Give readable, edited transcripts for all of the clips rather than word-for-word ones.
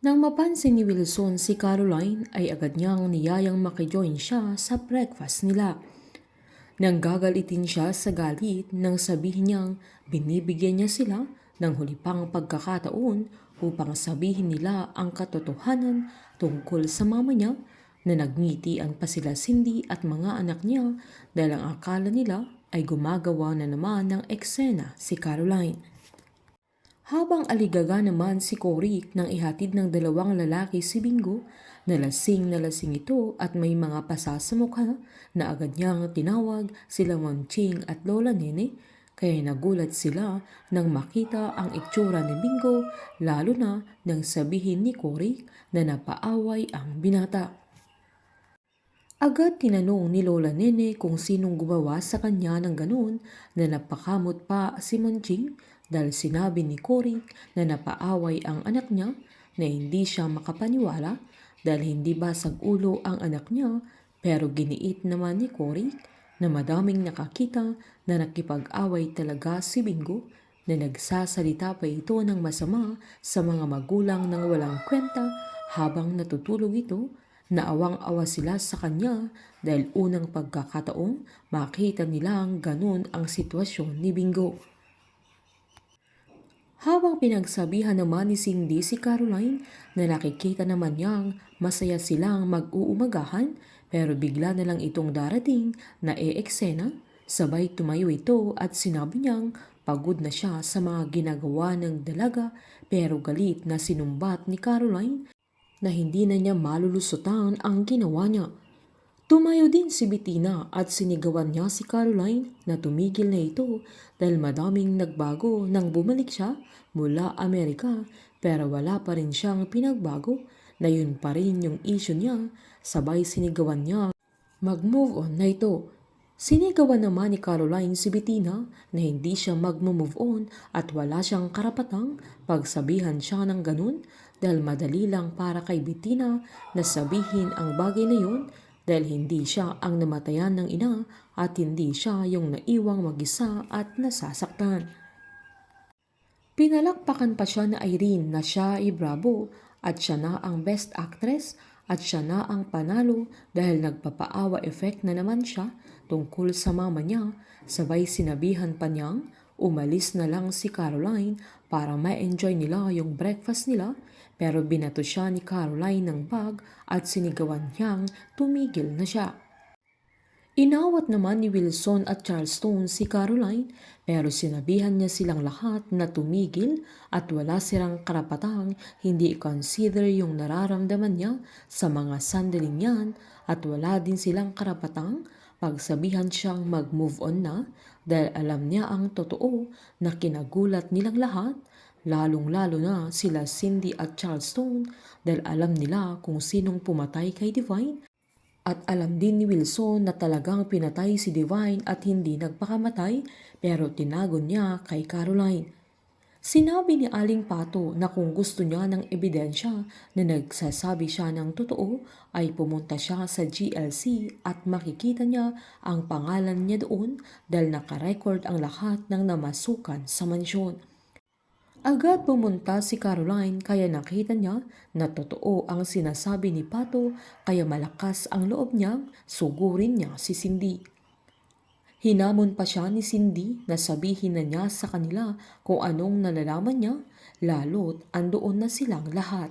Nang mapansin ni Wilson si Caroline ay agad niyang niyayang makijoin siya sa breakfast nila. Nang gagalitin siya sa galit nang sabihin niyang binibigyan niya sila ng huli pang pagkakataon upang sabihin nila ang katotohanan tungkol sa mama niya, na nagngitian pa sila Cindy at mga anak niya dahil ang akala nila ay gumagawa na naman ng eksena si Caroline. Habang aligaga naman si Cory nang ihatid ng dalawang lalaki si Bingo, na lasing ito at may mga pasa sa mukha, na agad niyang tinawag sila Monching at Lola Nene, kaya nagulat sila nang makita ang itsura ni Bingo, lalo na nang sabihin ni Cory na napaaway ang binata. Agad tinanong ni Lola Nene kung sinong gumawa sa kanya ng ganun, na napakamot pa si Monching dahil sinabi ni Cory na napaaway ang anak niya, na hindi siya makapaniwala dahil hindi basag ulo ang anak niya, pero giniit naman ni Cory na madaming nakakita na nakipag-away talaga si Bingo, na nagsasalita pa ito ng masama sa mga magulang ng walang kwenta habang natutulog ito. Naawang-awa sila sa kanya dahil unang pagkakataong makita nilang ganun ang sitwasyon ni Bingo. Habang pinagsabihan naman ni Cindy si Caroline na nakikita naman niyang masaya silang mag-uumagahan, pero bigla na lang itong darating na eksena, sabay tumayo ito at sinabi niyang pagod na siya sa mga ginagawa ng dalaga, pero galit na sinumbat ni Caroline na hindi na niya malulusutan ang ginawa niya. Tumayo din si Bettina at sinigawan niya si Caroline na tumigil na ito dahil madaming nagbago nang bumalik siya mula Amerika, pero wala pa rin siyang pinagbago, na yun pa rin yung issue niya. Sabay sinigawan niya mag-move on na ito. Sinigawan naman ni Caroline si Bettina na hindi siya mag-move on at wala siyang karapatang pagsabihan siya ng ganun, dahil madali lang para kay Bettina na sabihin ang bagay na yun dahil hindi siya ang namatayan ng ina at hindi siya yung naiwang mag-isa at nasasaktan. Pinalakpakan pa siya na Irene na siya ay bravo at siya na ang best actress at siya na ang panalo dahil nagpapaawa effect na naman siya tungkol sa mama niya. Sabay sinabihan pa niyang umalis na lang si Caroline para ma-enjoy nila yung breakfast nila, pero binato siya ni Caroline ng bag at sinigawan niyang tumigil na siya. Inawat naman ni Wilson at Charleston si Caroline, pero sinabihan niya silang lahat na tumigil at wala silang karapatang hindi i-consider yung nararamdaman niya sa mga sandaling yan, at wala din silang karapatang pagsabihan siyang mag-move on na dahil alam niya ang totoo na kinagulat nilang lahat, lalong-lalo na sila Cindy at Charleston dahil alam nila kung sinong pumatay kay Divine. At alam din ni Wilson na talagang pinatay si Divine at hindi nagpakamatay, pero tinago niya kay Caroline. Sinabi ni Aling Pato na kung gusto niya ng ebidensya na nagsasabi siya ng totoo ay pumunta siya sa GLC at makikita niya ang pangalan niya doon dahil nakarecord ang lahat ng namasukan sa mansyon. Agad pumunta si Caroline kaya nakita niya na totoo ang sinasabi ni Pato, kaya malakas ang loob niyang sugurin niya si Cindy. Hinamon pa siya ni Cindy na sabihin na niya sa kanila kung anong nalalaman niya, lalo't andoon na silang lahat.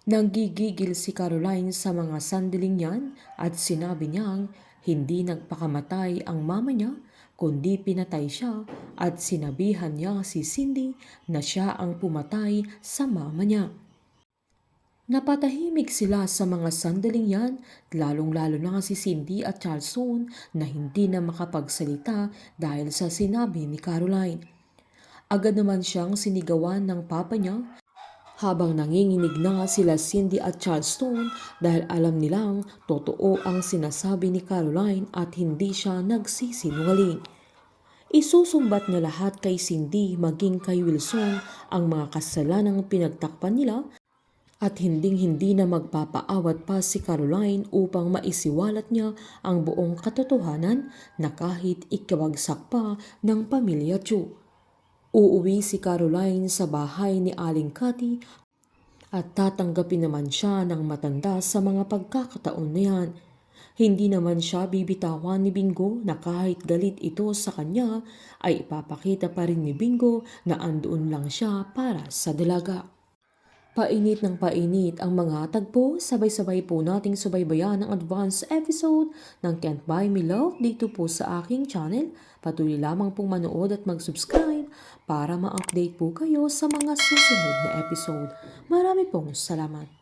Nanggigigil si Caroline sa mga sandaling yan at sinabi niyang hindi nagpakamatay ang mama niya, kundi pinatay siya, at sinabihan niya si Cindy na siya ang pumatay sa mama niya. Napatahimik sila sa mga sandaling yan, lalong-lalo na si Cindy at Charleston na hindi na makapagsalita dahil sa sinabi ni Caroline. Agad naman siyang sinigawan ng papa niya habang nanginginig na sila Cindy at Charleston dahil alam nilang totoo ang sinasabi ni Caroline at hindi siya nagsisinungaling. Isusumbat niya lahat kay Cindy maging kay Wilson ang mga kasalanang pinagtakpan nila At hinding-hindi na magpapaawat pa si Caroline upang maisiwalat niya ang buong katotohanan na kahit ikawagsak pa ng pamilya Chu. Uuwi si Caroline sa bahay ni Aling Cathy at tatanggapin naman siya ng matanda sa mga pagkakataon na yan. Hindi naman siya bibitawan ni Bingo na kahit galit ito sa kanya ay ipapakita pa rin ni Bingo na andoon lang siya para sa dalaga. Painit ng painit ang mga tagpo, sabay-sabay po nating subaybayan ang advance episode ng Can't Buy Me Love dito po sa aking channel. Patuloy lamang pong manood at mag-subscribe para ma-update po kayo sa mga susunod na episode. Marami pong salamat.